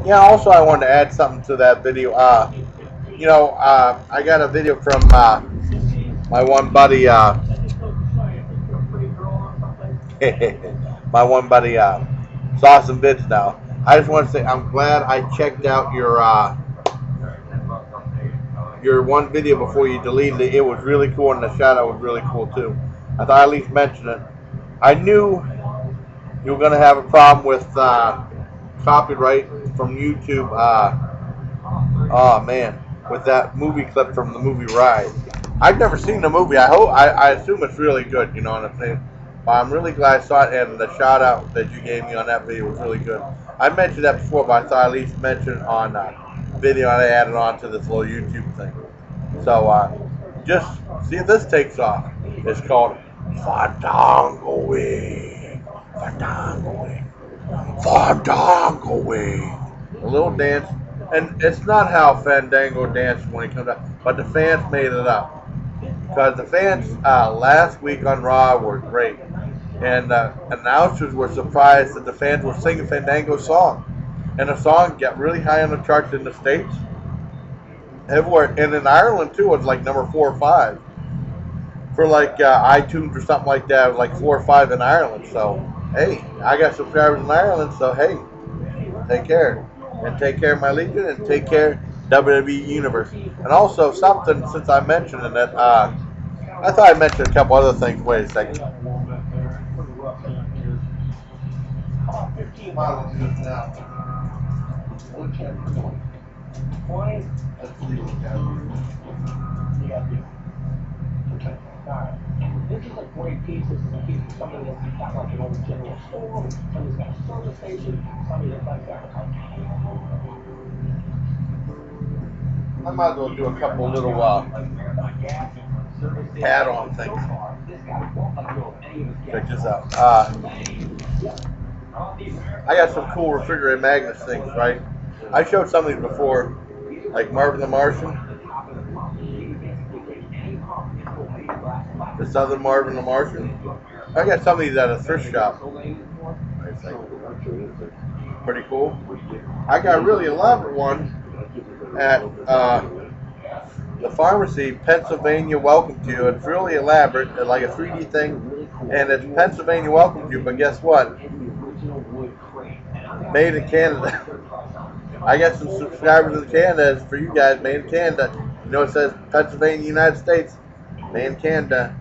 Yeah, also I wanted to add something to that video. I got a video from my one buddy. My one buddy saw some vids now. I just want to say I'm glad I checked out your one video before you deleted it. It was really cool, and the shout out was really cool too. I thought I'd at least mention it. I knew you were going to have a problem with copyright from YouTube. Oh man, with that movie clip from the movie Ride. I've never seen the movie. I assume it's really good. You know what I'm saying? But I'm really glad I saw it, and the shout out that you gave me on that video was really good. I mentioned that before, but I thought I'd at least mention it on video I added on to this little YouTube thing. So just see if this takes off. It's called Fandangoing. Fandangoing. Fandangoing. A little dance. And it's not how Fandango dances when he comes out, but the fans made it up. Because the fans last week on Raw were great. And announcers were surprised that the fans were singing Fandango's song. And the song got really high on the charts in the States. Everywhere. And in Ireland, too, it was like number 4 or 5. For like iTunes or something like that, it was like 4 or 5 in Ireland. So, hey, I got subscribers in Ireland, so hey, take care. And take care of my Legion, and take care WWE Universe. And also something, since I mentioned it, that I thought I mentioned a couple other things. Wait a second. This is a great piece. This is a piece for somebody that's got like an old general store, somebody's got a service station, somebody that's like that. I might as well do a couple little add-on things. Check this out. I got some cool refrigerator magnets things, right? I showed some of these before, like Marvin the Martian. This other Marvin the Martian. I got some of these at a thrift shop. Pretty cool. I got a really elaborate one at the pharmacy, Pennsylvania Welcome to You. It's really elaborate, it's like a 3D thing, and it's Pennsylvania Welcome to You, but guess what? Made in Canada. I got some subscribers in Canada. It's for you guys, made in Canada. You know, it says Pennsylvania, United States, made in Canada.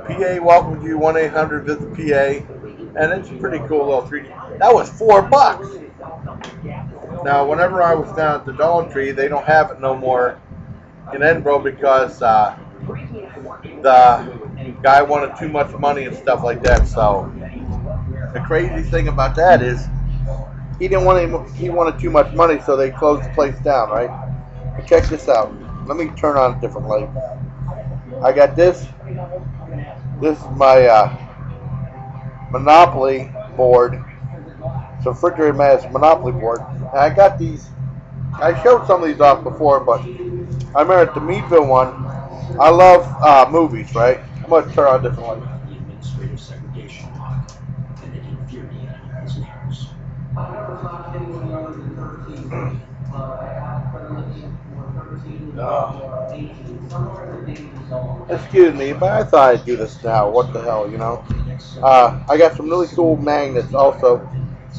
PA Welcome to You, 1-800-VISIT-PA, and it's a pretty cool little 3D. That was $4. Now, whenever I was down at the Dollar Tree, they don't have it no more in Edinburgh because the guy wanted too much money and stuff like that. So the crazy thing about that is he wanted too much money, so they closed the place down, right? But check this out. Let me turn on a different light. I got this. This is my Monopoly board. It's a refrigerator mask Monopoly board. And I got these. I showed some of these off before, but I remember at the Meadville one. I love movies, right? I'm going to turn on a different light. Excuse me, but I thought I'd do this now. What the hell, you know? I got some really cool magnets also.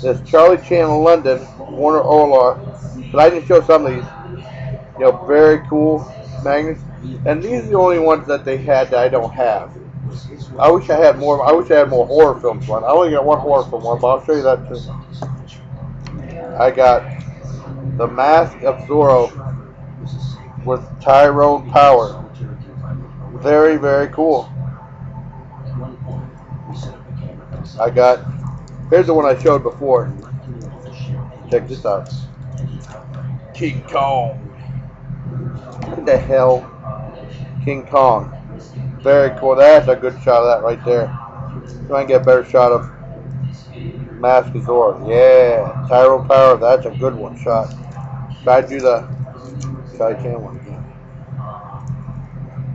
There's Charlie Channel London, Warner Olar, but I didn't show some of these. You know, very cool magnets. And these are the only ones that they had that I don't have. I wish I had more. I wish I had more horror films one. I only got one horror film one, but I'll show you that too. I got The Mask of Zorro with Tyrone Power. Very, very cool. I got, here's the one I showed before. Check this out. King Kong. What the hell? King Kong. Very cool. That's a good shot of that right there. Try and get a better shot of Mask of Zorro. Yeah. Tyrone Power. That's a good one shot. Try to do the Sky Chan one again.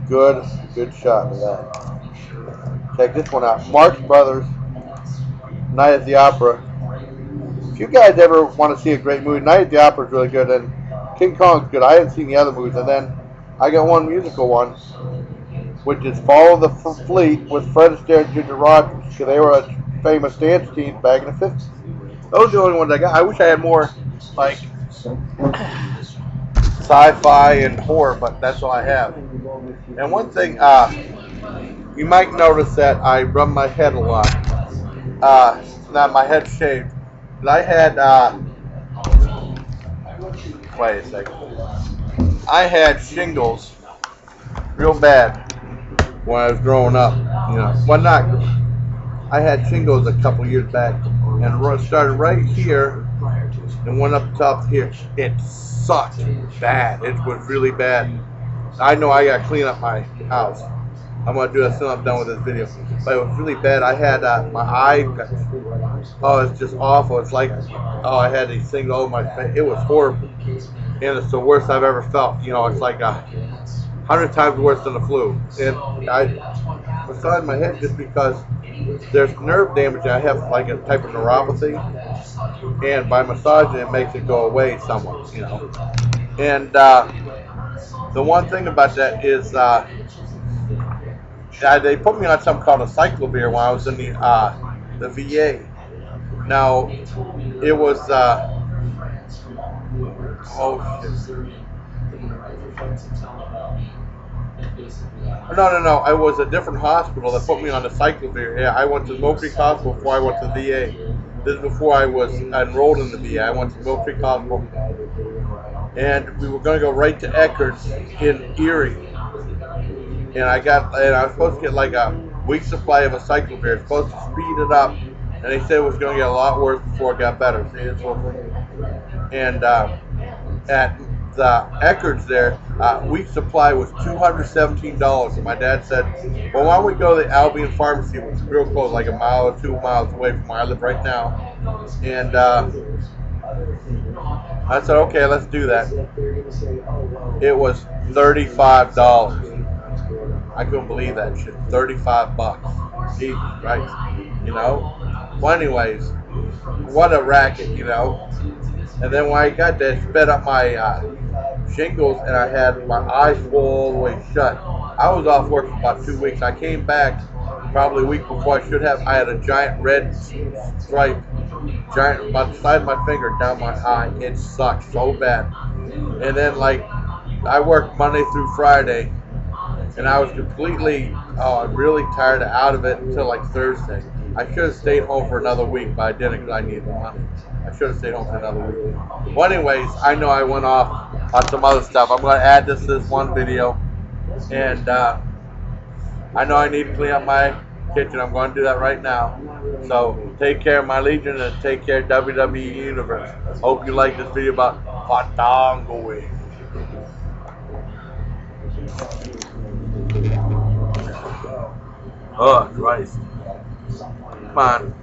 Good shot of that. Check this one out. Marx Brothers, Night at the Opera. if you guys ever want to see a great movie, Night at the Opera is really good, and King Kong's good. I hadn't seen the other movies, and then I got one musical one, which is Follow the Fleet with Fred Astaire and Ginger Rogers, because they were a famous dance team back in the 50s. Those are the only ones I got. I wish I had more, like, sci-fi and horror, but that's all I have. And one thing, you might notice that I rub my head a lot. Not my head shaved. But I had, wait a second. I had shingles real bad when I was growing up. You know, well, not. I had shingles a couple years back, and started right here and went up top here. It sucked bad. It was really bad. I know I got to clean up my house. I'm going to do that as soon as I'm done with this video. But it was really bad. I had my eye, oh, it's just awful. It's like, oh, I had these things all over my face. It was horrible. And it's the worst I've ever felt. You know, it's like 100 times worse than the flu. And I massaged my head just because there's nerve damage. I have like a type of neuropathy. And by massaging it makes it go away somewhat, you know. And the one thing about that is they put me on something called a cyclovir when I was in the VA. Now, it was, oh shit. No. It was a different hospital that put me on the cyclovir. Yeah, I went to Mill Creek Hospital before I went to the VA. This is before I was enrolled in the VA. I went to Mill Creek Hospital. And we were going to go right to Eckerd's in Erie. And I was supposed to get like a week's supply of a cyclovir. It's supposed to speed it up. And they said it was going to get a lot worse before it got better. See, that's what. And at the Eckerd's there, week's supply was $217. And my dad said, well, why don't we go to the Albion Pharmacy, which is real close, like a mile or 2 miles away from where I live right now. And I said, okay, let's do that. It was $35. I couldn't believe that shit. $35. Jesus Christ. You know? Well, anyways, what a racket, you know? And then when I got there, it sped up my shingles, and I had my eyes full all the way shut. I was off work for about 2 weeks. I came back probably a week before I should have. I had a giant red stripe, about the side of my finger down my eye. It sucked so bad. And then, like, I worked Monday through Friday, and I was completely, really tired out of it until like Thursday. I should have stayed home for another week, but I didn't because I needed the money. I should have stayed home for another week. Well, anyways, I know I went off on some other stuff. I'm going to add this to this one video. And I know I need to clean up my kitchen. I'm going to do that right now. So take care, my Legion, and take care, WWE Universe. Hope you like this video about Fatangoing. Oh, Christ. Come on.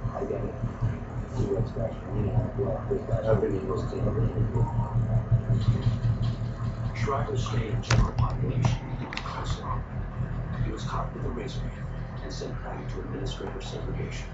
Shriver's stayed general population. He was caught with a razor and sent back to administrative segregation.